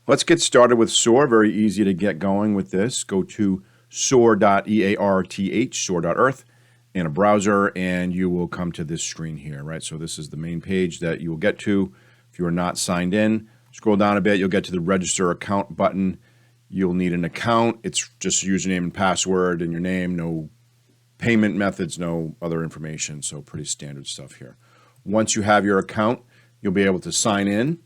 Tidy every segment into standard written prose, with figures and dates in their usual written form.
Let's get started with Soar. Very easy to get going with this. Go to Soar.earth, Soar.earth, in a browser, and you will come to this screen here, right? So this is the main page that you will get to if you are not signed in. Scroll down a bit, you'll get to the register account button. You'll need an account. It's just username and password and your name, no payment methods, no other information. So pretty standard stuff here. Once you have your account, you'll be able to sign in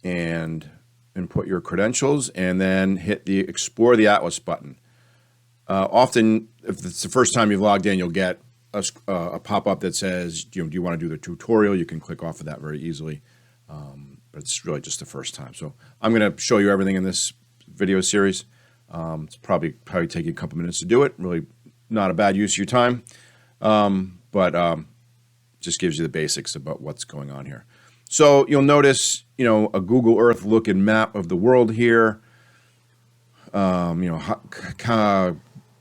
and input your credentials, and then hit the Explore the Atlas button. Often, if it's the first time you've logged in, you'll get a pop-up that says, do you want to do the tutorial? You can click off of that very easily, but it's really just the first time. So I'm going to show you everything in this video series. It's probably take you a couple minutes to do it. Really not a bad use of your time, but just gives you the basics about what's going on here. So you'll notice, a Google Earth look and map of the world here.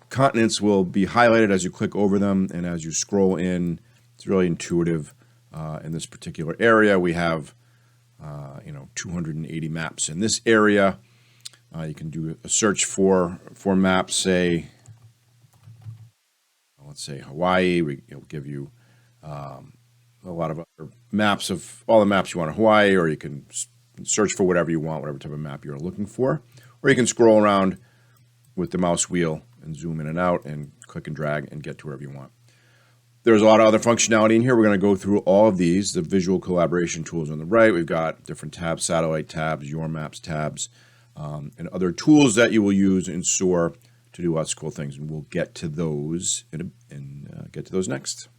Continents will be highlighted as you click over them, and as you scroll in, it's really intuitive. In this particular area, we have, 280 maps in this area. You can do a search for maps, say, let's say Hawaii. It'll give you a lot of other maps of all the maps you want in Hawaii, or you can search for whatever you want, whatever type of map you're looking for, or you can scroll around with the mouse wheel and zoom in and out and click and drag and get to wherever you want. There's a lot of other functionality in here. We're going to go through all of these. The visual collaboration tools on the right. We've got different tabs, satellite tabs, your maps tabs, and other tools that you will use in Soar to do lots of cool things. And we'll get to those and get to those next.